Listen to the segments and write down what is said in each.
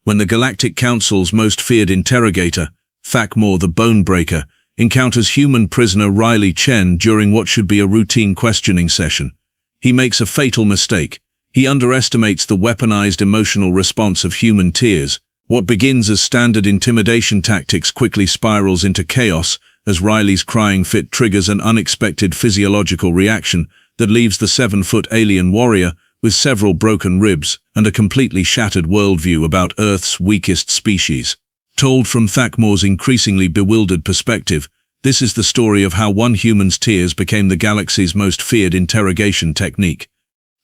when the Galactic Council's most feared interrogator, Thak'mor the Bone-Breaker, encounters human prisoner Chen during what should be a routine questioning session. He makes a fatal mistake. He underestimates the weaponized emotional response of human tears. What begins as standard intimidation tactics quickly spirals into chaos as Riley's crying fit triggers an unexpected physiological reaction that leaves the 7-foot alien warrior with several broken ribs and a completely shattered worldview about Earth's weakest species. Told from Thak'mor's increasingly bewildered perspective, this is the story of how one human's tears became the galaxy's most feared interrogation technique.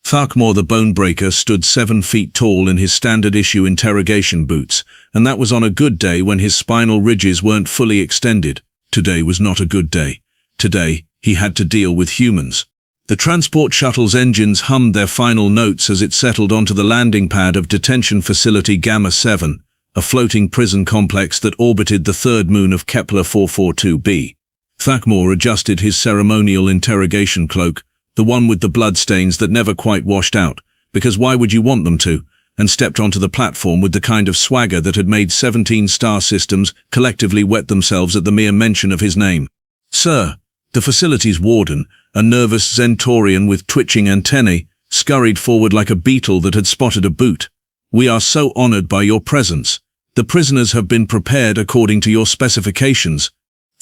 Thak'mor the Bone-Breaker stood 7 feet tall in his standard-issue interrogation boots, and that was on a good day when his spinal ridges weren't fully extended. Today was not a good day. Today, he had to deal with humans. The transport shuttle's engines hummed their final notes as it settled onto the landing pad of Detention Facility Gamma 7, a floating prison complex that orbited the third moon of Kepler 442b. Thak'mor adjusted his ceremonial interrogation cloak, the one with the bloodstains that never quite washed out, because why would you want them to, and stepped onto the platform with the kind of swagger that had made 17 star systems collectively wet themselves at the mere mention of his name. "Sir," the facility's warden, a nervous Zentorian with twitching antennae, scurried forward like a beetle that had spotted a boot. "We are so honored by your presence. The prisoners have been prepared according to your specifications."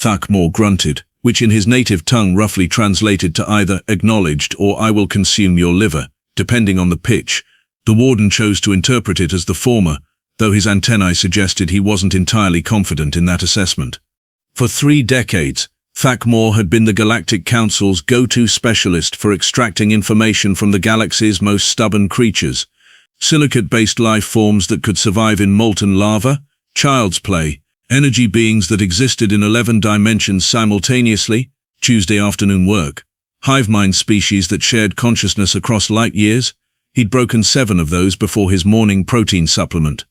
Thak'mor grunted, which in his native tongue roughly translated to either "acknowledged" or "I will consume your liver," depending on the pitch. The warden chose to interpret it as the former, though his antennae suggested he wasn't entirely confident in that assessment. For 3 decades, Thak'mor had been the Galactic Council's go-to specialist for extracting information from the galaxy's most stubborn creatures. Silicate-based life forms that could survive in molten lava, child's play, energy beings that existed in 11 dimensions simultaneously, Tuesday afternoon work, hive mind species that shared consciousness across light years. He'd broken 7 of those before his morning protein supplement.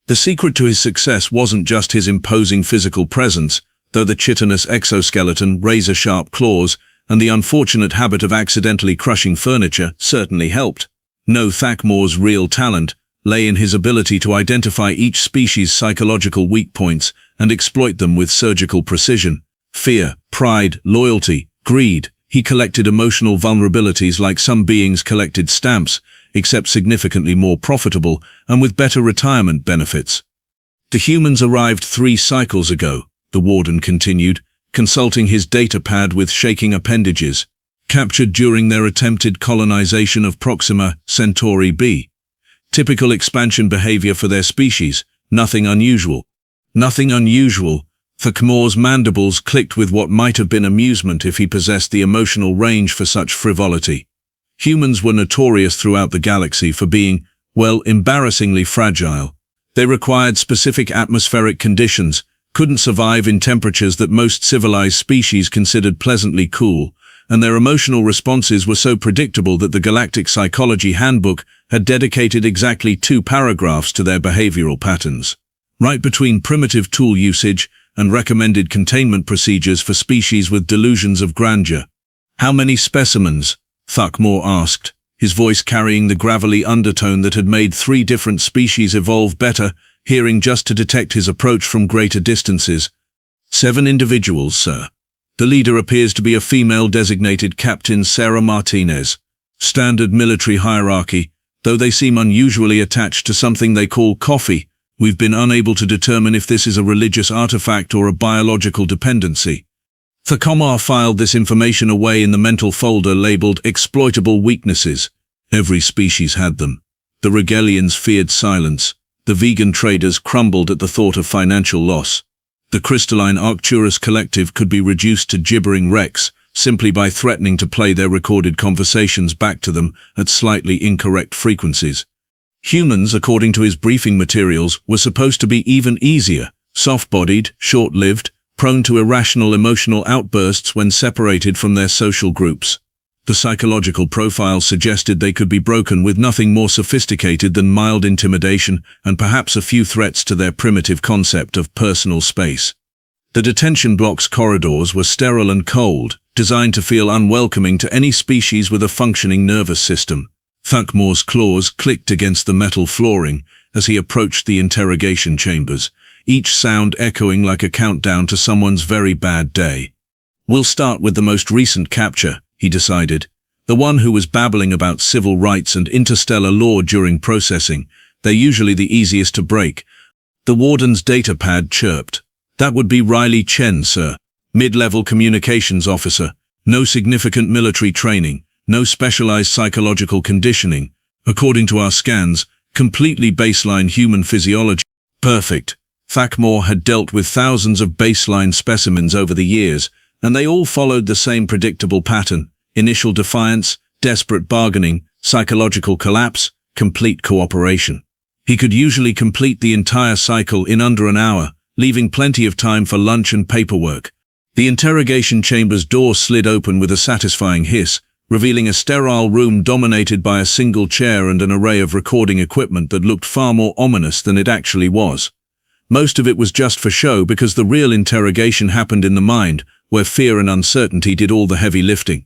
The secret to his success wasn't just his imposing physical presence, though the chitinous exoskeleton, razor-sharp claws, and the unfortunate habit of accidentally crushing furniture certainly helped. No, Thak'mor's real talent lay in his ability to identify each species' psychological weak points and exploit them with surgical precision. Fear, pride, loyalty, greed. He collected emotional vulnerabilities like some beings collected stamps, except significantly more profitable and with better retirement benefits. "The humans arrived 3 cycles ago," the warden continued, consulting his data pad with shaking appendages, "captured during their attempted colonization of Proxima Centauri b. Typical expansion behavior for their species, nothing unusual." Nothing unusual. Thak'mor's mandibles clicked with what might have been amusement if he possessed the emotional range for such frivolity. Humans were notorious throughout the galaxy for being, well, embarrassingly fragile. They required specific atmospheric conditions, couldn't survive in temperatures that most civilized species considered pleasantly cool, and their emotional responses were so predictable that the Galactic Psychology Handbook had dedicated exactly 2 paragraphs to their behavioral patterns. Right between primitive tool usage and recommended containment procedures for species with delusions of grandeur. "How many specimens?" Thak'mor asked, his voice carrying the gravelly undertone that had made 3 different species evolve better, hearing just to detect his approach from greater distances. 7 individuals, sir. The leader appears to be a female designated Captain Sarah Martinez. Standard military hierarchy, though they seem unusually attached to something they call coffee. We've been unable to determine if this is a religious artifact or a biological dependency. Thak'mor filed this information away in the mental folder labeled Exploitable Weaknesses. Every species had them. The Regalians feared silence. The vegan traders crumbled at the thought of financial loss. The crystalline Arcturus collective could be reduced to gibbering wrecks simply by threatening to play their recorded conversations back to them at slightly incorrect frequencies. Humans, according to his briefing materials, were supposed to be even easier, soft-bodied, short-lived, prone to irrational emotional outbursts when separated from their social groups. The psychological profile suggested they could be broken with nothing more sophisticated than mild intimidation and perhaps a few threats to their primitive concept of personal space. The detention block's corridors were sterile and cold, designed to feel unwelcoming to any species with a functioning nervous system. Thak'mor's claws clicked against the metal flooring as he approached the interrogation chambers, each sound echoing like a countdown to someone's very bad day. "We'll start with the most recent capture," he decided. "The one who was babbling about civil rights and interstellar law during processing. They're usually the easiest to break." The warden's datapad chirped. "That would be Riley Chen, sir. Mid-level communications officer. No significant military training. No specialized psychological conditioning. According to our scans, completely baseline human physiology." Perfect. Thak'mor had dealt with thousands of baseline specimens over the years, and they all followed the same predictable pattern: initial defiance, desperate bargaining, psychological collapse, complete cooperation. He could usually complete the entire cycle in under an hour, leaving plenty of time for lunch and paperwork. The interrogation chamber's door slid open with a satisfying hiss, revealing a sterile room dominated by a single chair and an array of recording equipment that looked far more ominous than it actually was. Most of it was just for show because the real interrogation happened in the mind, where fear and uncertainty did all the heavy lifting.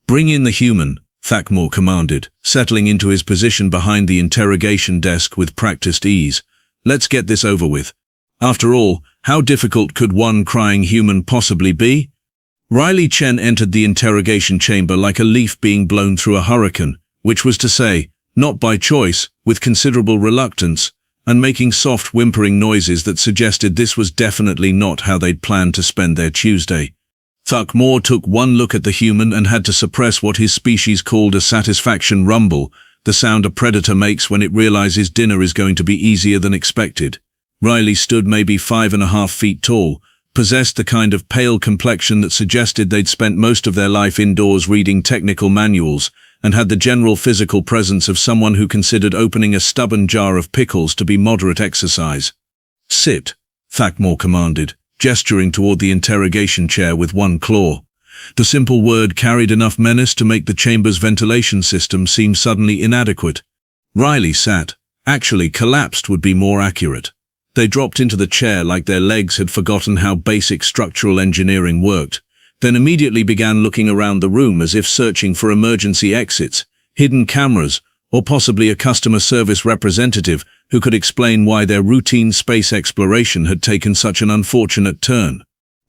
"Bring in the human," Thak'mor commanded, settling into his position behind the interrogation desk with practiced ease. "Let's get this over with. After all, how difficult could one crying human possibly be?" Riley Chen entered the interrogation chamber like a leaf being blown through a hurricane, which was to say, not by choice, with considerable reluctance, and making soft whimpering noises that suggested this was definitely not how they'd planned to spend their Tuesday. Thak'mor took one look at the human and had to suppress what his species called a satisfaction rumble, the sound a predator makes when it realizes dinner is going to be easier than expected. Riley stood maybe 5.5 feet tall, possessed the kind of pale complexion that suggested they'd spent most of their life indoors reading technical manuals, and had the general physical presence of someone who considered opening a stubborn jar of pickles to be moderate exercise. "Sit," Thak'mor commanded, gesturing toward the interrogation chair with one claw. The simple word carried enough menace to make the chamber's ventilation system seem suddenly inadequate. Riley sat. Actually, collapsed would be more accurate. They dropped into the chair like their legs had forgotten how basic structural engineering worked, then immediately began looking around the room as if searching for emergency exits, hidden cameras, or possibly a customer service representative who could explain why their routine space exploration had taken such an unfortunate turn.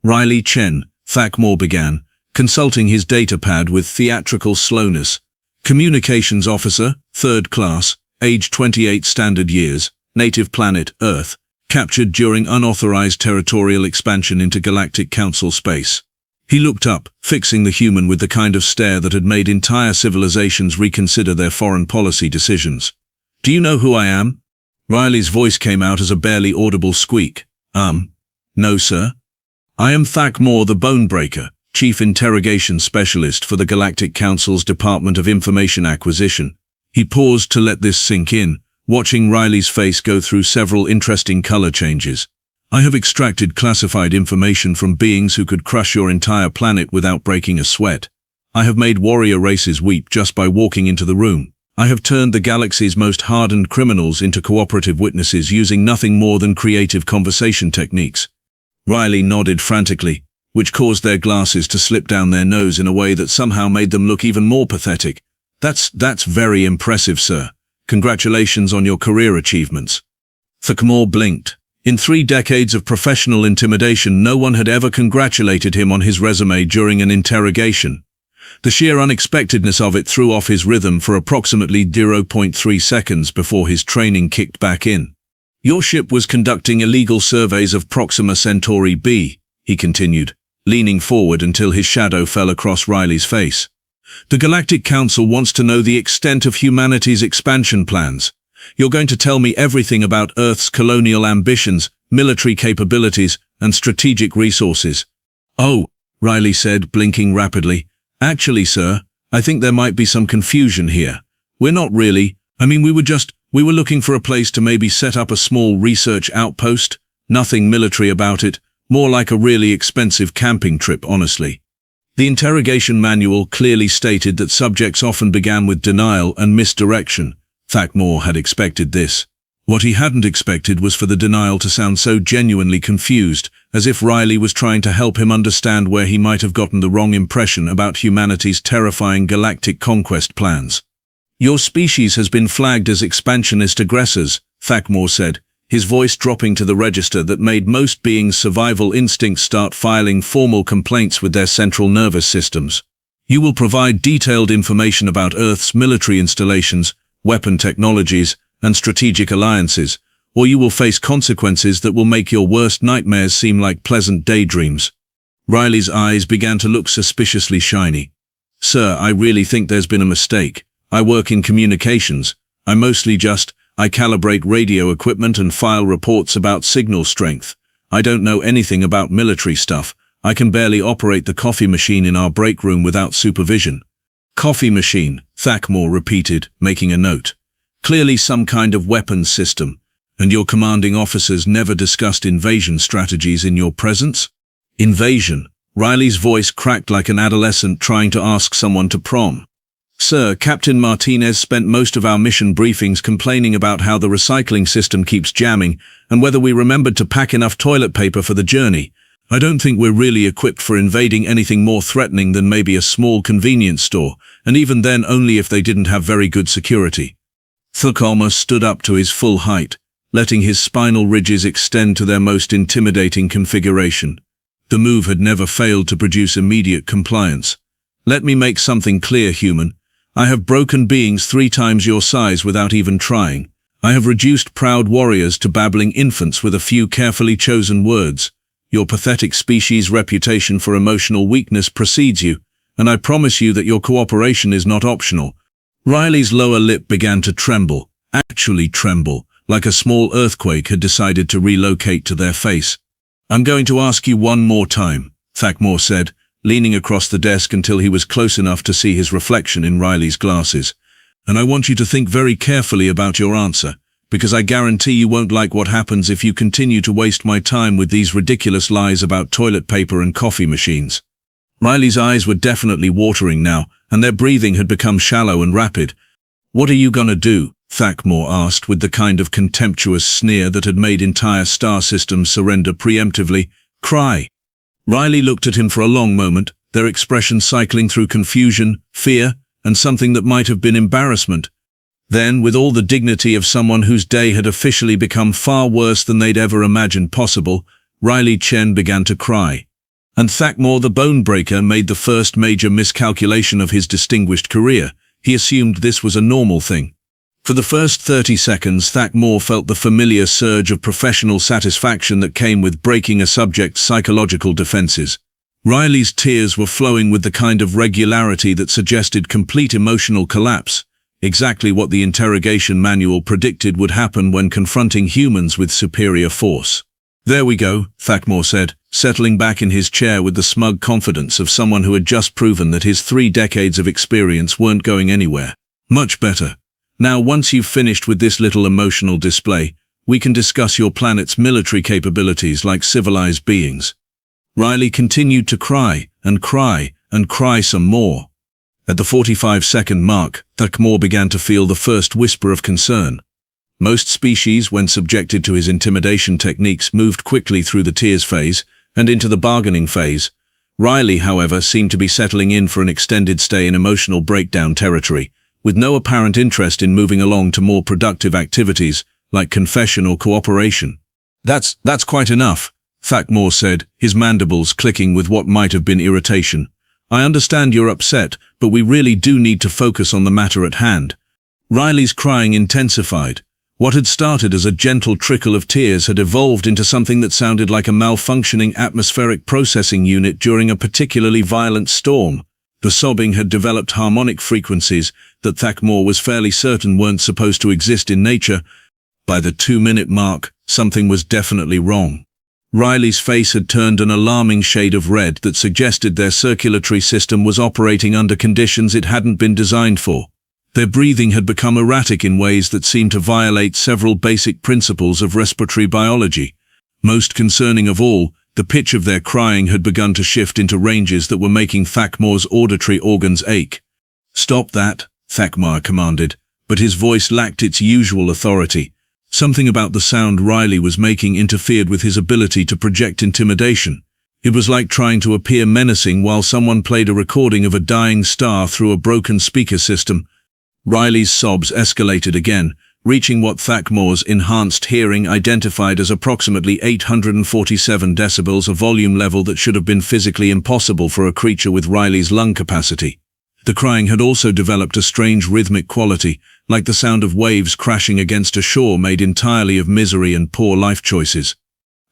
"Riley Chen," Thak'mor began, consulting his datapad with theatrical slowness. "Communications officer, 3rd class, age 28 standard years, native planet, Earth. Captured during unauthorized territorial expansion into Galactic Council space." He looked up, fixing the human with the kind of stare that had made entire civilizations reconsider their foreign policy decisions. "Do you know who I am?" Riley's voice came out as a barely audible squeak. No, sir. I am Thak'mor the Bone-Breaker, Chief Interrogation Specialist for the Galactic Council's Department of Information Acquisition." He paused to let this sink in, watching Riley's face go through several interesting color changes. "I have extracted classified information from beings who could crush your entire planet without breaking a sweat. I have made warrior races weep just by walking into the room. I have turned the galaxy's most hardened criminals into cooperative witnesses using nothing more than creative conversation techniques." Riley nodded frantically, which caused their glasses to slip down their nose in a way that somehow made them look even more pathetic. That's very impressive, sir. Congratulations on your career achievements." Thak'mor blinked. In 3 decades of professional intimidation, no one had ever congratulated him on his resume during an interrogation. The sheer unexpectedness of it threw off his rhythm for approximately 0.3 seconds before his training kicked back in. "Your ship was conducting illegal surveys of Proxima Centauri B," he continued, leaning forward until his shadow fell across Riley's face. "The Galactic Council wants to know the extent of humanity's expansion plans. You're going to tell me everything about Earth's colonial ambitions, military capabilities, and strategic resources." "Oh," Riley said, blinking rapidly. "Actually, sir, I think there might be some confusion here. We're not really. We were looking for a place to maybe set up a small research outpost. Nothing military about it. More like a really expensive camping trip, honestly." The interrogation manual clearly stated that subjects often began with denial and misdirection. Thak'mor had expected this. What he hadn't expected was for the denial to sound so genuinely confused, as if Riley was trying to help him understand where he might have gotten the wrong impression about humanity's terrifying galactic conquest plans. "Your species has been flagged as expansionist aggressors," Thak'mor said, his voice dropping to the register that made most beings' survival instincts start filing formal complaints with their central nervous systems. You will provide detailed information about Earth's military installations, weapon technologies, and strategic alliances, or you will face consequences that will make your worst nightmares seem like pleasant daydreams. Riley's eyes began to look suspiciously shiny. Sir, I really think there's been a mistake. I work in communications. I calibrate radio equipment and file reports about signal strength. I don't know anything about military stuff. I can barely operate the coffee machine in our break room without supervision. Coffee machine, Thak'mor repeated, making a note. Clearly some kind of weapons system. And your commanding officers never discussed invasion strategies in your presence? Invasion. Riley's voice cracked like an adolescent trying to ask someone to prom. Sir, Captain Martinez spent most of our mission briefings complaining about how the recycling system keeps jamming and whether we remembered to pack enough toilet paper for the journey. I don't think we're really equipped for invading anything more threatening than maybe a small convenience store, and even then only if they didn't have very good security. Thak'mor stood up to his full height, letting his spinal ridges extend to their most intimidating configuration. The move had never failed to produce immediate compliance. Let me make something clear, human. I have broken beings 3 times your size without even trying. I have reduced proud warriors to babbling infants with a few carefully chosen words. Your pathetic species' reputation for emotional weakness precedes you, and I promise you that your cooperation is not optional. Riley's lower lip began to tremble, actually tremble, like a small earthquake had decided to relocate to their face. I'm going to ask you one more time, Thak'mor said, leaning across the desk until he was close enough to see his reflection in Riley's glasses. And I want you to think very carefully about your answer, because I guarantee you won't like what happens if you continue to waste my time with these ridiculous lies about toilet paper and coffee machines. Riley's eyes were definitely watering now, and their breathing had become shallow and rapid. What are you gonna do? Thak'mor asked with the kind of contemptuous sneer that had made entire star systems surrender preemptively. Cry. Riley looked at him for a long moment, their expressions cycling through confusion, fear, and something that might have been embarrassment. Then, with all the dignity of someone whose day had officially become far worse than they'd ever imagined possible, Chen began to cry. And Thak'mor the Bone-Breaker made the first major miscalculation of his distinguished career. He assumed this was a normal thing. For the first 30 seconds, Thak'mor felt the familiar surge of professional satisfaction that came with breaking a subject's psychological defenses. Riley's tears were flowing with the kind of regularity that suggested complete emotional collapse, exactly what the interrogation manual predicted would happen when confronting humans with superior force. There we go, Thak'mor said, settling back in his chair with the smug confidence of someone who had just proven that his 3 decades of experience weren't going anywhere. Much better. Now, once you've finished with this little emotional display, we can discuss your planet's military capabilities like civilized beings. Riley continued to cry, and cry, and cry some more. At the 45-second mark, Thak'mor began to feel the first whisper of concern. Most species, when subjected to his intimidation techniques, moved quickly through the tears phase and into the bargaining phase. Riley, however, seemed to be settling in for an extended stay in emotional breakdown territory, with no apparent interest in moving along to more productive activities, like confession or cooperation. That's quite enough, Thak'mor said, his mandibles clicking with what might have been irritation. I understand you're upset, but we really do need to focus on the matter at hand. Riley's crying intensified. What had started as a gentle trickle of tears had evolved into something that sounded like a malfunctioning atmospheric processing unit during a particularly violent storm. The sobbing had developed harmonic frequencies that Thak'mor was fairly certain weren't supposed to exist in nature. By the 2-minute mark, something was definitely wrong. Riley's face had turned an alarming shade of red that suggested their circulatory system was operating under conditions it hadn't been designed for. Their breathing had become erratic in ways that seemed to violate several basic principles of respiratory biology. Most concerning of all, the pitch of their crying had begun to shift into ranges that were making Thak'mor's auditory organs ache. Stop that, Thak'mor commanded, but his voice lacked its usual authority. Something about the sound Riley was making interfered with his ability to project intimidation. It was like trying to appear menacing while someone played a recording of a dying star through a broken speaker system. Riley's sobs escalated again, reaching what Thak'mor's enhanced hearing identified as approximately 847 decibels, a volume level that should have been physically impossible for a creature with Riley's lung capacity. The crying had also developed a strange rhythmic quality, like the sound of waves crashing against a shore made entirely of misery and poor life choices.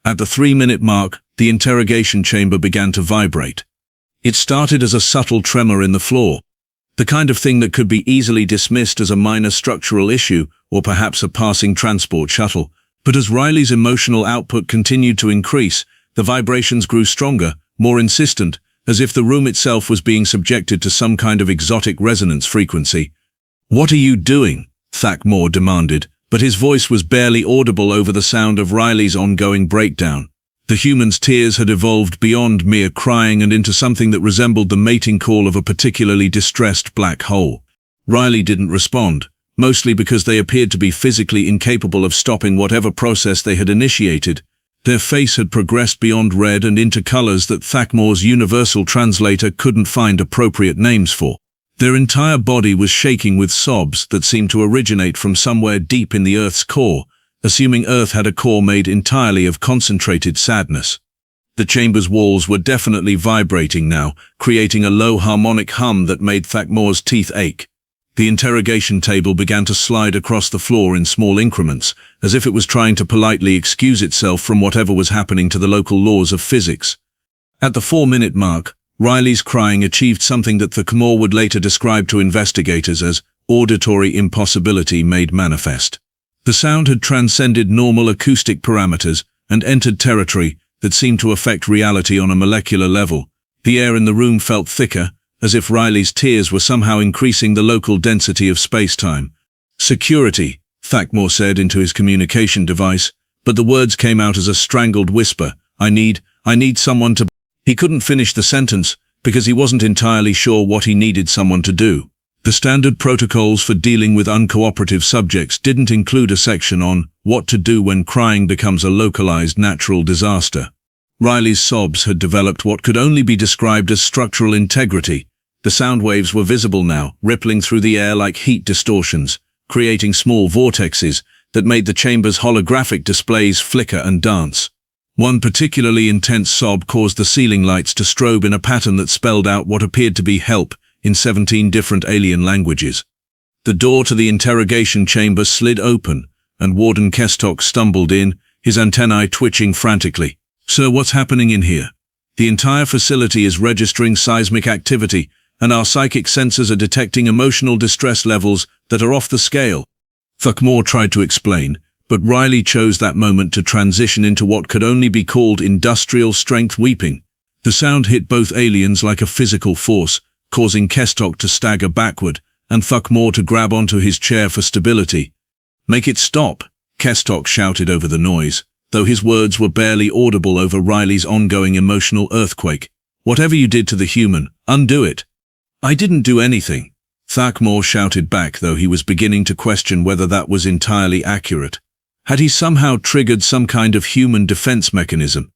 At the 3-minute mark, the interrogation chamber began to vibrate. It started as a subtle tremor in the floor, the kind of thing that could be easily dismissed as a minor structural issue or perhaps a passing transport shuttle. But as Riley's emotional output continued to increase, the vibrations grew stronger, more insistent, as if the room itself was being subjected to some kind of exotic resonance frequency. "What are you doing?" Thak'mor demanded, but his voice was barely audible over the sound of Riley's ongoing breakdown. The human's tears had evolved beyond mere crying and into something that resembled the mating call of a particularly distressed black hole. Riley didn't respond, mostly because they appeared to be physically incapable of stopping whatever process they had initiated. Their face had progressed beyond red and into colors that Thak'mor's universal translator couldn't find appropriate names for. Their entire body was shaking with sobs that seemed to originate from somewhere deep in the Earth's core, assuming Earth had a core made entirely of concentrated sadness. The chamber's walls were definitely vibrating now, creating a low harmonic hum that made Thak'mor's teeth ache. The interrogation table began to slide across the floor in small increments, as if it was trying to politely excuse itself from whatever was happening to the local laws of physics. At the 4-minute mark, Riley's crying achieved something that Thak'mor would later describe to investigators as auditory impossibility made manifest. The sound had transcended normal acoustic parameters and entered territory that seemed to affect reality on a molecular level. The air in the room felt thicker, as if Riley's tears were somehow increasing the local density of space-time. "Security," Thak'mor said into his communication device, but the words came out as a strangled whisper. I need someone to..." He couldn't finish the sentence because he wasn't entirely sure what he needed someone to do. The standard protocols for dealing with uncooperative subjects didn't include a section on what to do when crying becomes a localized natural disaster. Riley's sobs had developed what could only be described as structural integrity. The sound waves were visible now, rippling through the air like heat distortions, creating small vortexes that made the chamber's holographic displays flicker and dance. One particularly intense sob caused the ceiling lights to strobe in a pattern that spelled out what appeared to be help in 17 different alien languages. The door to the interrogation chamber slid open, and Warden Kestok stumbled in, his antennae twitching frantically. "Sir, what's happening in here? The entire facility is registering seismic activity, and our psychic sensors are detecting emotional distress levels that are off the scale." Thak'mor tried to explain, but Riley chose that moment to transition into what could only be called industrial strength weeping. The sound hit both aliens like a physical force, causing Kestok to stagger backward, and Thak'mor to grab onto his chair for stability. "Make it stop," Kestok shouted over the noise, though his words were barely audible over Riley's ongoing emotional earthquake. "Whatever you did to the human, undo it." "I didn't do anything," Thak'mor shouted back, though he was beginning to question whether that was entirely accurate. Had he somehow triggered some kind of human defense mechanism?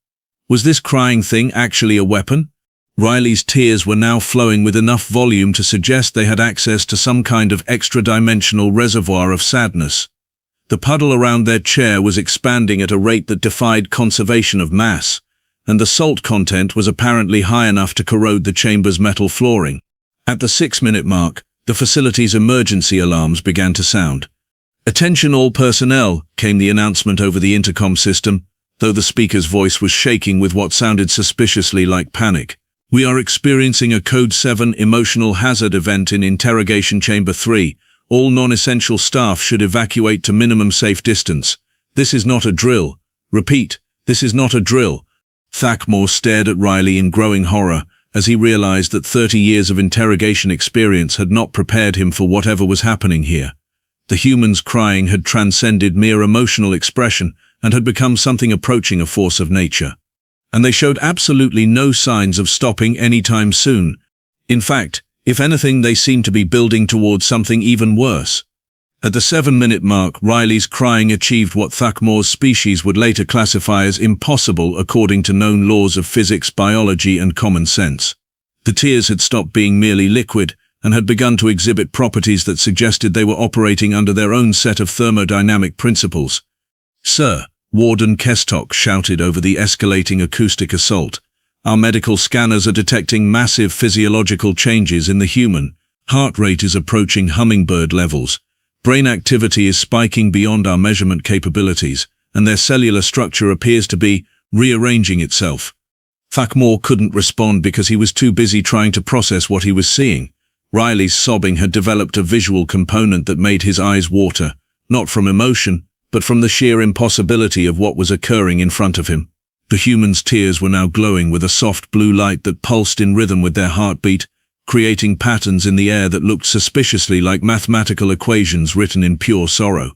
Was this crying thing actually a weapon? Riley's tears were now flowing with enough volume to suggest they had access to some kind of extra-dimensional reservoir of sadness. The puddle around their chair was expanding at a rate that defied conservation of mass, and the salt content was apparently high enough to corrode the chamber's metal flooring. At the 6-minute mark, the facility's emergency alarms began to sound. "Attention all personnel," came the announcement over the intercom system, though the speaker's voice was shaking with what sounded suspiciously like panic. "We are experiencing a Code 7 emotional hazard event in Interrogation Chamber 3. All non-essential staff should evacuate to minimum safe distance. This is not a drill. Repeat, this is not a drill." Thak'mor stared at Riley in growing horror as he realized that 30 years of interrogation experience had not prepared him for whatever was happening here. The human's crying had transcended mere emotional expression and had become something approaching a force of nature. And they showed absolutely no signs of stopping anytime soon. In fact, if anything, they seemed to be building towards something even worse. At the 7-minute mark, Riley's crying achieved what Thak'mor's species would later classify as impossible according to known laws of physics, biology, and common sense. The tears had stopped being merely liquid and had begun to exhibit properties that suggested they were operating under their own set of thermodynamic principles. "Sir," Warden Kestok shouted over the escalating acoustic assault, "our medical scanners are detecting massive physiological changes in the human. Heart rate is approaching hummingbird levels. Brain activity is spiking beyond our measurement capabilities, and their cellular structure appears to be rearranging itself." Thak'mor couldn't respond because he was too busy trying to process what he was seeing. Riley's sobbing had developed a visual component that made his eyes water, not from emotion, but from the sheer impossibility of what was occurring in front of him. The human's tears were now glowing with a soft blue light that pulsed in rhythm with their heartbeat, creating patterns in the air that looked suspiciously like mathematical equations written in pure sorrow.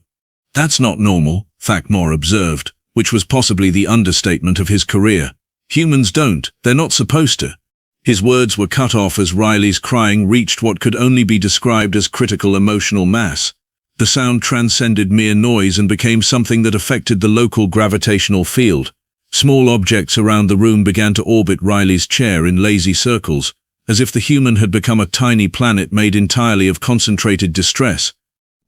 "That's not normal," Thak'mor observed, which was possibly the understatement of his career. "Humans don't, they're not supposed to." His words were cut off as Riley's crying reached what could only be described as critical emotional mass. The sound transcended mere noise and became something that affected the local gravitational field. Small objects around the room began to orbit Riley's chair in lazy circles, as if the human had become a tiny planet made entirely of concentrated distress.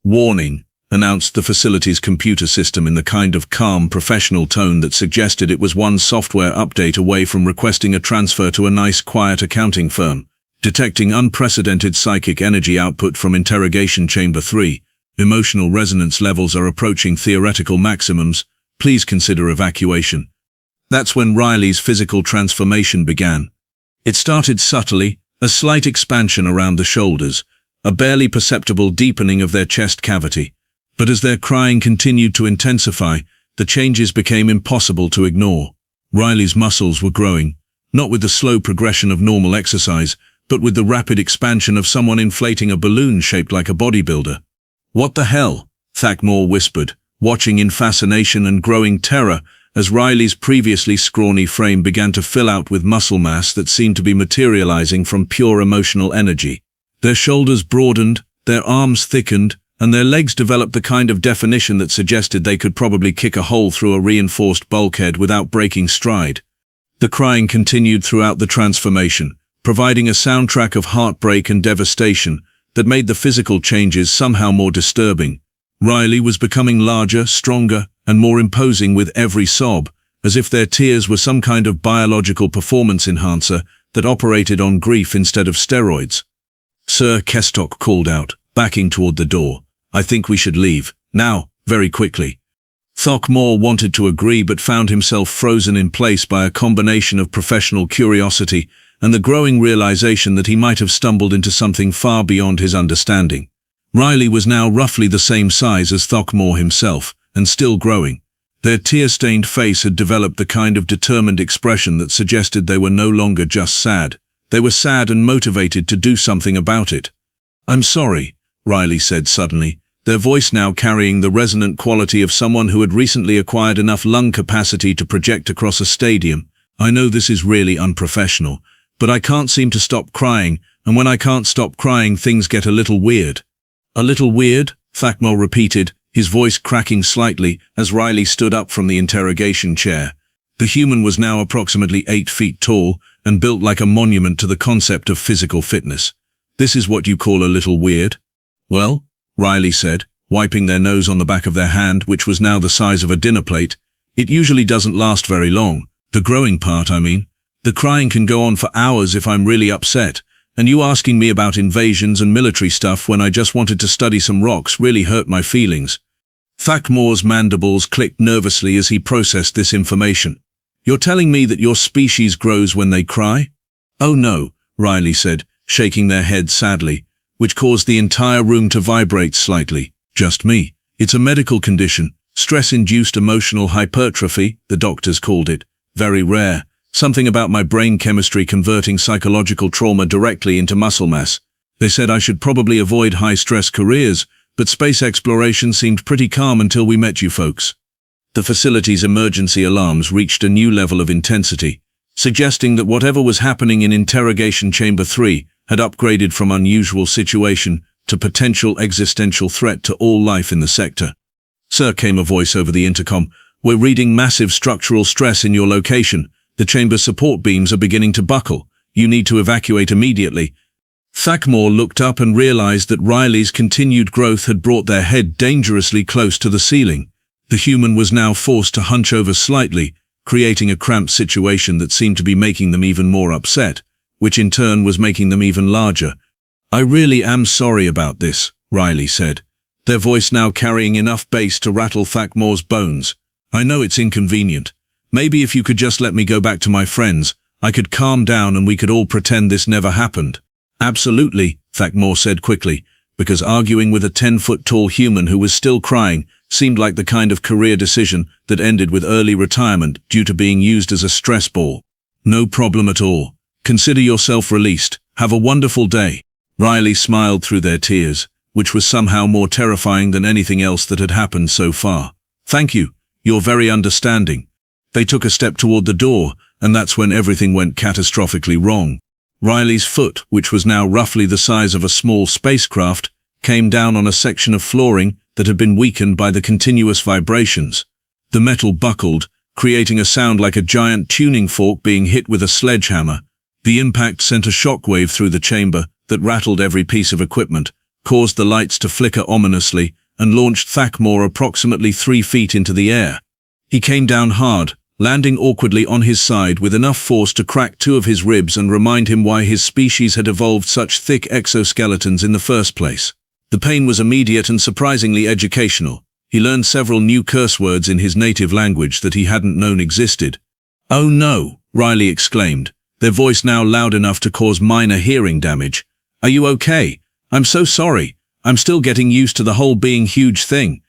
"Warning," announced the facility's computer system in the kind of calm, professional tone that suggested it was one software update away from requesting a transfer to a nice, quiet accounting firm. "Detecting unprecedented psychic energy output from Interrogation Chamber 3. Emotional resonance levels are approaching theoretical maximums. Please consider evacuation." That's when Riley's physical transformation began. It started subtly, a slight expansion around the shoulders, a barely perceptible deepening of their chest cavity. But as their crying continued to intensify, the changes became impossible to ignore. Riley's muscles were growing, not with the slow progression of normal exercise, but with the rapid expansion of someone inflating a balloon shaped like a bodybuilder. "What the hell?" Thak'mor whispered, watching in fascination and growing terror as Riley's previously scrawny frame began to fill out with muscle mass that seemed to be materializing from pure emotional energy. Their shoulders broadened, their arms thickened, and their legs developed the kind of definition that suggested they could probably kick a hole through a reinforced bulkhead without breaking stride. The crying continued throughout the transformation, providing a soundtrack of heartbreak and devastation that made the physical changes somehow more disturbing. Riley was becoming larger, stronger, and more imposing with every sob, as if their tears were some kind of biological performance enhancer that operated on grief instead of steroids. "Sir," Kestok called out, backing toward the door, "I think we should leave, now, very quickly." Thak'mor wanted to agree but found himself frozen in place by a combination of professional curiosity and the growing realization that he might have stumbled into something far beyond his understanding. Riley was now roughly the same size as Thak'mor himself, and still growing. Their tear-stained face had developed the kind of determined expression that suggested they were no longer just sad. They were sad and motivated to do something about it. "I'm sorry," Riley said suddenly, their voice now carrying the resonant quality of someone who had recently acquired enough lung capacity to project across a stadium. "I know this is really unprofessional, but I can't seem to stop crying, and when I can't stop crying, things get a little weird." "A little weird?" Thak'mor repeated, his voice cracking slightly as Riley stood up from the interrogation chair. The human was now approximately 8 feet tall and built like a monument to the concept of physical fitness. "This is what you call a little weird?" "Well," Riley said, wiping their nose on the back of their hand, which was now the size of a dinner plate, "it usually doesn't last very long. The growing part, I mean. The crying can go on for hours if I'm really upset, and you asking me about invasions and military stuff when I just wanted to study some rocks really hurt my feelings." Thak'mor's mandibles clicked nervously as he processed this information. "You're telling me that your species grows when they cry?" "Oh no," Riley said, shaking their head sadly, which caused the entire room to vibrate slightly. "Just me. It's a medical condition, stress-induced emotional hypertrophy, the doctors called it. Very rare. Something about my brain chemistry converting psychological trauma directly into muscle mass. They said I should probably avoid high-stress careers, but space exploration seemed pretty calm until we met you folks." The facility's emergency alarms reached a new level of intensity, suggesting that whatever was happening in Interrogation Chamber 3 had upgraded from unusual situation to potential existential threat to all life in the sector. "Sir," came a voice over the intercom, "we're reading massive structural stress in your location. The chamber support beams are beginning to buckle. You need to evacuate immediately." Thak'mor looked up and realized that Riley's continued growth had brought their head dangerously close to the ceiling. The human was now forced to hunch over slightly, creating a cramped situation that seemed to be making them even more upset, which in turn was making them even larger. "I really am sorry about this," Riley said, their voice now carrying enough bass to rattle Thak'mor's bones. "I know it's inconvenient. Maybe if you could just let me go back to my friends, I could calm down and we could all pretend this never happened." "Absolutely," Thak'mor said quickly, because arguing with a 10-foot-tall human who was still crying seemed like the kind of career decision that ended with early retirement due to being used as a stress ball. "No problem at all. Consider yourself released. Have a wonderful day." Riley smiled through their tears, which was somehow more terrifying than anything else that had happened so far. "Thank you. You're very understanding." They took a step toward the door, and that's when everything went catastrophically wrong. Riley's foot, which was now roughly the size of a small spacecraft, came down on a section of flooring that had been weakened by the continuous vibrations. The metal buckled, creating a sound like a giant tuning fork being hit with a sledgehammer. The impact sent a shockwave through the chamber that rattled every piece of equipment, caused the lights to flicker ominously, and launched Thak'mor approximately 3 feet into the air. He came down hard, landing awkwardly on his side with enough force to crack 2 of his ribs and remind him why his species had evolved such thick exoskeletons in the first place. The pain was immediate and surprisingly educational. He learned several new curse words in his native language that he hadn't known existed. "Oh no," Riley exclaimed, their voice now loud enough to cause minor hearing damage. "Are you okay? I'm so sorry. I'm still getting used to the whole being huge thing."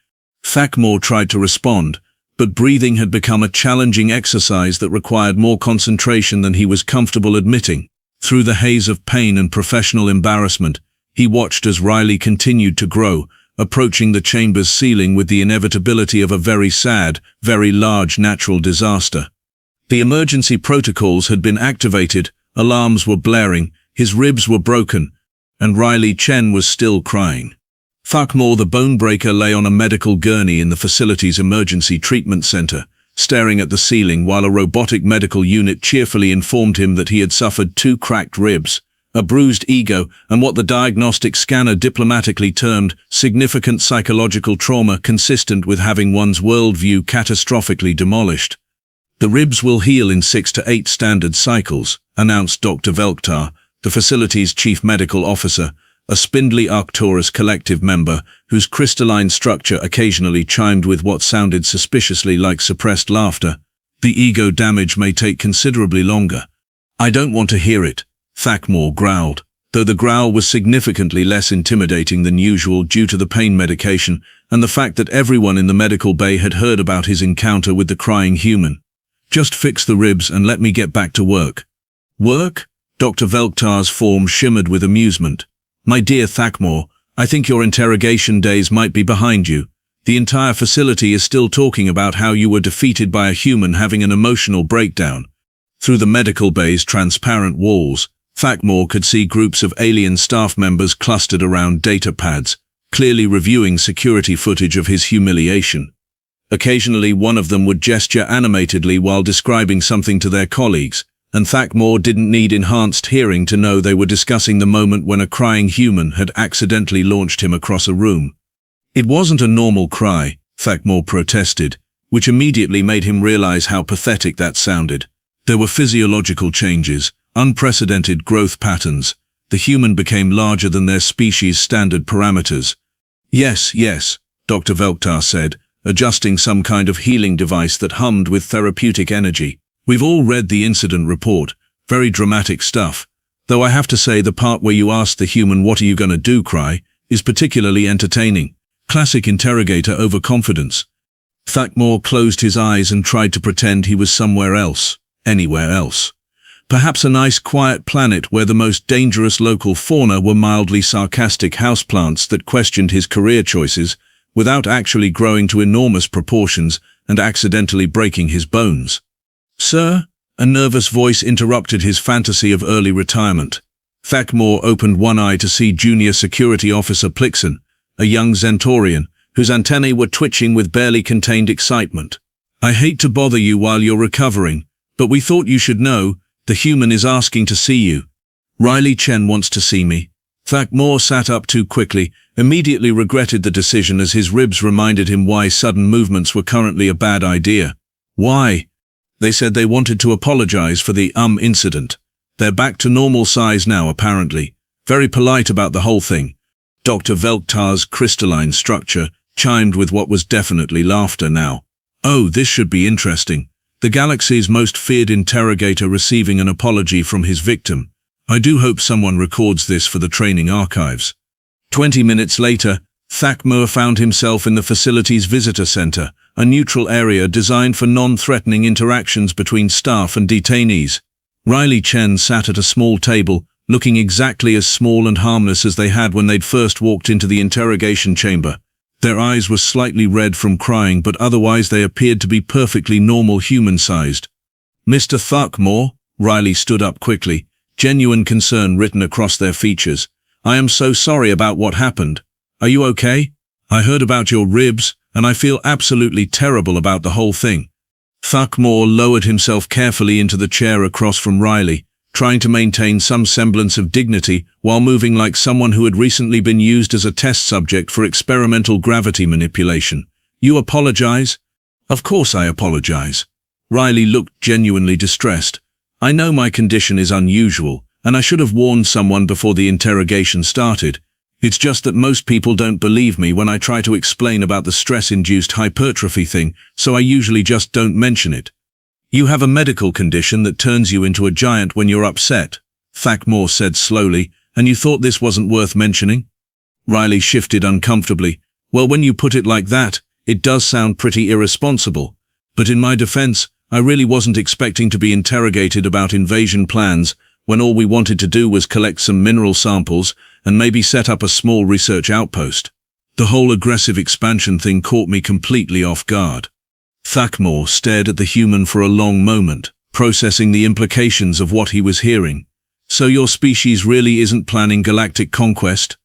Thak'mor tried to respond, but breathing had become a challenging exercise that required more concentration than he was comfortable admitting. Through the haze of pain and professional embarrassment, he watched as Riley continued to grow, approaching the chamber's ceiling with the inevitability of a very sad, very large natural disaster. The emergency protocols had been activated, alarms were blaring, his ribs were broken, and Chen was still crying. Thak'mor the Bone-Breaker lay on a medical gurney in the facility's emergency treatment center, staring at the ceiling while a robotic medical unit cheerfully informed him that he had suffered 2 cracked ribs, a bruised ego, and what the diagnostic scanner diplomatically termed significant psychological trauma consistent with having one's worldview catastrophically demolished. "The ribs will heal in 6 to 8 standard cycles," announced Dr. Velkhtar, the facility's chief medical officer, a spindly Arcturus collective member whose crystalline structure occasionally chimed with what sounded suspiciously like suppressed laughter. "The ego damage may take considerably longer." "I don't want to hear it," Thak'mor growled, though the growl was significantly less intimidating than usual due to the pain medication and the fact that everyone in the medical bay had heard about his encounter with the crying human. "Just fix the ribs and let me get back to work." "Work?" Dr. Velkhtar's form shimmered with amusement. "My dear Thak'mor, I think your interrogation days might be behind you. The entire facility is still talking about how you were defeated by a human having an emotional breakdown." Through the medical bay's transparent walls, Thak'mor could see groups of alien staff members clustered around data pads, clearly reviewing security footage of his humiliation. Occasionally one of them would gesture animatedly while describing something to their colleagues, and Thak'mor didn't need enhanced hearing to know they were discussing the moment when a crying human had accidentally launched him across a room. "It wasn't a normal cry," Thak'mor protested, which immediately made him realize how pathetic that sounded. There were physiological changes, unprecedented growth patterns. The human became larger than their species' standard parameters. Yes, Dr. Velkhtar said, adjusting some kind of healing device that hummed with therapeutic energy. "We've all read the incident report. Very dramatic stuff. Though I have to say the part where you ask the human "what are you gonna do" cry is particularly entertaining. Classic Interrogator overconfidence." Thak'mor closed his eyes and tried to pretend he was somewhere else, anywhere else. Perhaps a nice quiet planet where the most dangerous local fauna were mildly sarcastic houseplants that questioned his career choices without actually growing to enormous proportions and accidentally breaking his bones. "Sir?" A nervous voice interrupted his fantasy of early retirement. Thak'mor opened one eye to see Junior Security Officer Plixon, a young Zentorian, whose antennae were twitching with barely contained excitement. "I hate to bother you while you're recovering, but we thought you should know, the human is asking to see you." "Chen wants to see me," Thak'mor sat up too quickly, immediately regretted the decision as his ribs reminded him why sudden movements were currently a bad idea. Why? They said they wanted to apologize for the incident. They're back to normal size now, apparently. Very polite about the whole thing. Dr. Velktar's crystalline structure chimed with what was definitely laughter now. Oh, this should be interesting. The galaxy's most feared interrogator receiving an apology from his victim. I do hope someone records this for the training archives. 20 minutes later, Thak'mor found himself in the facility's visitor center, a neutral area designed for non-threatening interactions between staff and detainees. Chen sat at a small table, looking exactly as small and harmless as they had when they'd first walked into the interrogation chamber. Their eyes were slightly red from crying, but otherwise they appeared to be perfectly normal human-sized. Mr. Thak'mor, Riley stood up quickly, genuine concern written across their features. I am so sorry about what happened. Are you okay? I heard about your ribs, and I feel absolutely terrible about the whole thing. Thak'mor lowered himself carefully into the chair across from Riley, trying to maintain some semblance of dignity while moving like someone who had recently been used as a test subject for experimental gravity manipulation. You apologize? Of course I apologize. Riley looked genuinely distressed. I know my condition is unusual, and I should have warned someone before the interrogation started. It's just that most people don't believe me when I try to explain about the stress-induced hypertrophy thing, so I usually just don't mention it. You have a medical condition that turns you into a giant when you're upset, Thak'mor said slowly, and you thought this wasn't worth mentioning? Riley shifted uncomfortably. Well, when you put it like that, it does sound pretty irresponsible. But in my defense, I really wasn't expecting to be interrogated about invasion plans when all we wanted to do was collect some mineral samples and maybe set up a small research outpost. The whole aggressive expansion thing caught me completely off guard. Thak'mor stared at the human for a long moment, processing the implications of what he was hearing. So your species really isn't planning galactic conquest?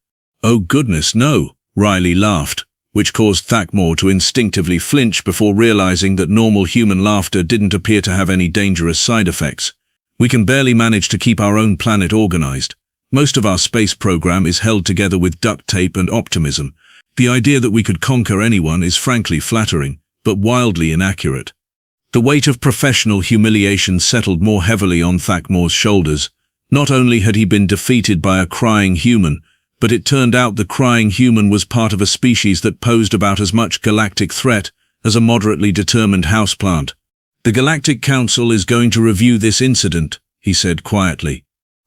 Oh goodness, no, Riley laughed, which caused Thak'mor to instinctively flinch before realizing that normal human laughter didn't appear to have any dangerous side effects. We can barely manage to keep our own planet organized. Most of our space program is held together with duct tape and optimism. The idea that we could conquer anyone is frankly flattering, but wildly inaccurate. The weight of professional humiliation settled more heavily on Thak'mor's shoulders. Not only had he been defeated by a crying human, but it turned out the crying human was part of a species that posed about as much galactic threat as a moderately determined houseplant. The Galactic Council is going to review this incident, he said quietly.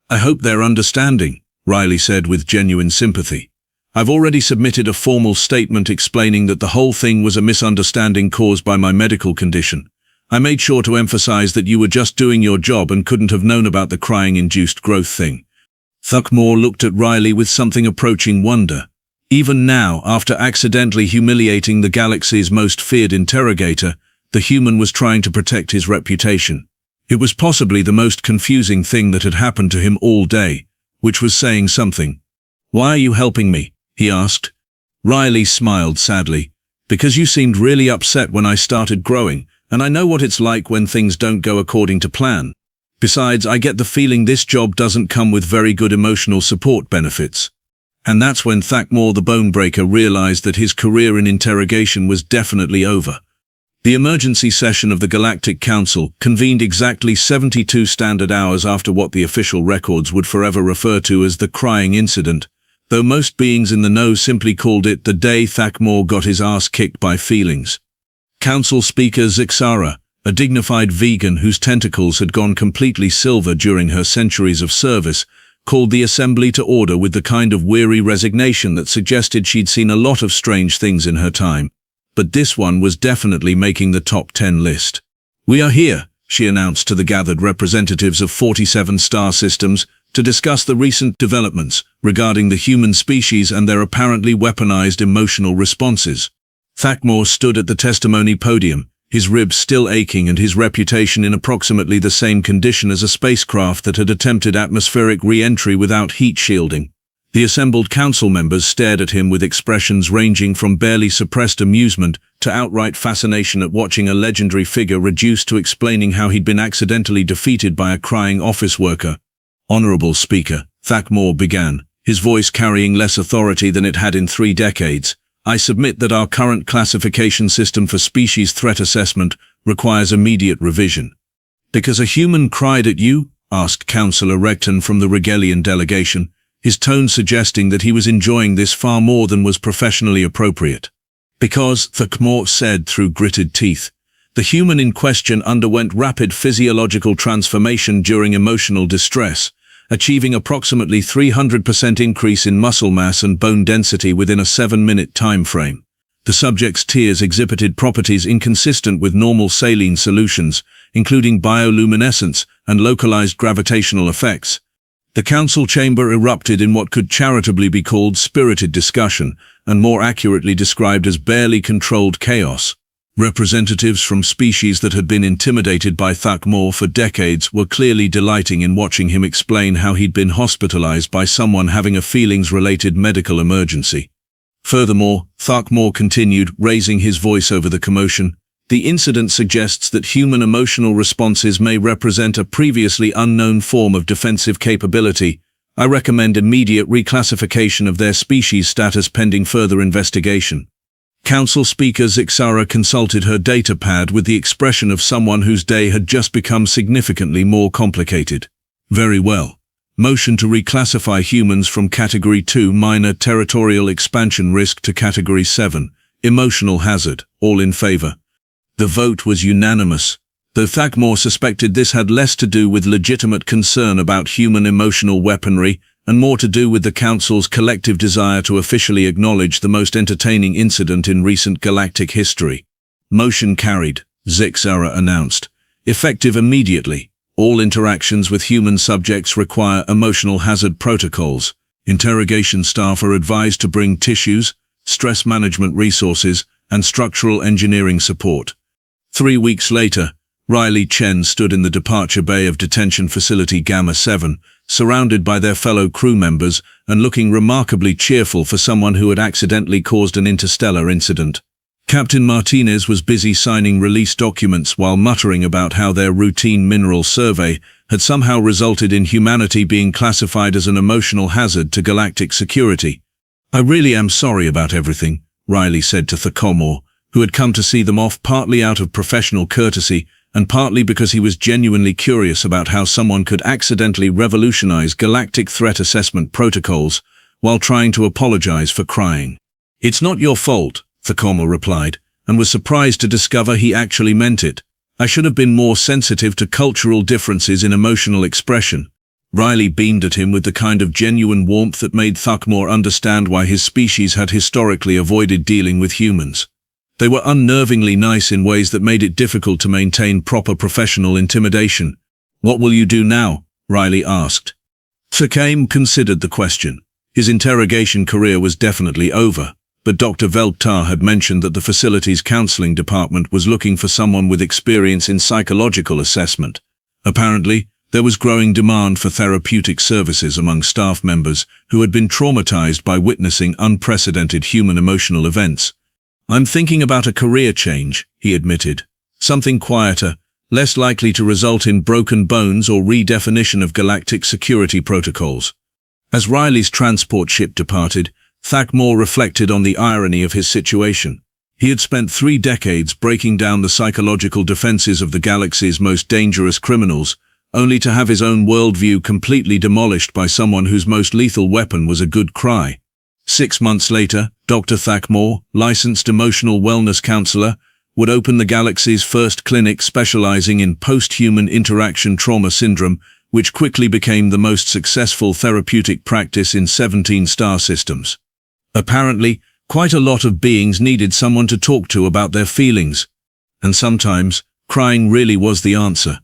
I hope they're understanding, Riley said with genuine sympathy. I've already submitted a formal statement explaining that the whole thing was a misunderstanding caused by my medical condition. I made sure to emphasize that you were just doing your job and couldn't have known about the crying-induced growth thing. Thak'mor looked at Riley with something approaching wonder. Even now, after accidentally humiliating the galaxy's most feared interrogator, the human was trying to protect his reputation. It was possibly the most confusing thing that had happened to him all day, which was saying something. Why are you helping me? He asked. Riley smiled sadly. Because you seemed really upset when I started growing, and I know what it's like when things don't go according to plan. Besides, I get the feeling this job doesn't come with very good emotional support benefits. And that's when Thak'mor the Bone-Breaker realized that his career in interrogation was definitely over. The emergency session of the Galactic Council convened exactly 72 standard hours after what the official records would forever refer to as the crying incident, though most beings in the know simply called it the day Thak'mor got his ass kicked by feelings. Council Speaker Zixara, a dignified vegan whose tentacles had gone completely silver during her centuries of service, called the assembly to order with the kind of weary resignation that suggested she'd seen a lot of strange things in her time. But this one was definitely making the top 10 list. We are here, she announced to the gathered representatives of 47 star systems, to discuss the recent developments regarding the human species and their apparently weaponized emotional responses. Thak'mor stood at the testimony podium, his ribs still aching and his reputation in approximately the same condition as a spacecraft that had attempted atmospheric re-entry without heat shielding. The assembled council members stared at him with expressions ranging from barely suppressed amusement to outright fascination at watching a legendary figure reduced to explaining how he'd been accidentally defeated by a crying office worker. Honorable Speaker, Thak'mor began, his voice carrying less authority than it had in 3 decades. "I submit that our current classification system for species threat assessment requires immediate revision." "Because a human cried at you?" asked Councillor Recton from the Regalian delegation, his tone suggesting that he was enjoying this far more than was professionally appropriate. "Because," Thak'mor said through gritted teeth, "the human in question underwent rapid physiological transformation during emotional distress, achieving approximately 300% increase in muscle mass and bone density within a 7-minute time frame. The subject's tears exhibited properties inconsistent with normal saline solutions, including bioluminescence and localized gravitational effects." The council chamber erupted in what could charitably be called spirited discussion, and more accurately described as barely controlled chaos. Representatives from species that had been intimidated by Thak'mor for decades were clearly delighting in watching him explain how he'd been hospitalized by someone having a feelings-related medical emergency. Furthermore, Thak'mor continued, raising his voice over the commotion, "The incident suggests that human emotional responses may represent a previously unknown form of defensive capability. I recommend immediate reclassification of their species status pending further investigation." Council Speaker Zixara consulted her data pad with the expression of someone whose day had just become significantly more complicated. "Very well. Motion to reclassify humans from Category 2 minor territorial expansion risk to Category 7 emotional hazard. All in favor." The vote was unanimous, though Thak'mor suspected this had less to do with legitimate concern about human emotional weaponry and more to do with the Council's collective desire to officially acknowledge the most entertaining incident in recent galactic history. "Motion carried," Zixara announced. "Effective immediately. All interactions with human subjects require emotional hazard protocols. Interrogation staff are advised to bring tissues, stress management resources, and structural engineering support." 3 weeks later, Riley Chen stood in the departure bay of detention facility Gamma 7, surrounded by their fellow crew members and looking remarkably cheerful for someone who had accidentally caused an interstellar incident. Captain Martinez was busy signing release documents while muttering about how their routine mineral survey had somehow resulted in humanity being classified as an emotional hazard to galactic security. "I really am sorry about everything," Riley said to Thak'mor, who had come to see them off partly out of professional courtesy and partly because he was genuinely curious about how someone could accidentally revolutionize galactic threat assessment protocols while trying to apologize for crying. "It's not your fault," Thak'mor replied, and was surprised to discover he actually meant it. "I should have been more sensitive to cultural differences in emotional expression." Riley beamed at him with the kind of genuine warmth that made Thak'mor understand why his species had historically avoided dealing with humans. They were unnervingly nice in ways that made it difficult to maintain proper professional intimidation. "What will you do now?" Riley asked. Thak'mor considered the question. His interrogation career was definitely over, but Dr. Veltar had mentioned that the facility's counseling department was looking for someone with experience in psychological assessment. Apparently, there was growing demand for therapeutic services among staff members who had been traumatized by witnessing unprecedented human emotional events. "I'm thinking about a career change," he admitted. "Something quieter, less likely to result in broken bones or redefinition of galactic security protocols." As Riley's transport ship departed, Thak'mor reflected on the irony of his situation. He had spent 3 decades breaking down the psychological defenses of the galaxy's most dangerous criminals, only to have his own worldview completely demolished by someone whose most lethal weapon was a good cry. 6 months later, Dr. Thak'mor, licensed emotional wellness counselor, would open the galaxy's first clinic specializing in post-human interaction trauma syndrome, which quickly became the most successful therapeutic practice in 17 star systems. Apparently, quite a lot of beings needed someone to talk to about their feelings. And sometimes, crying really was the answer.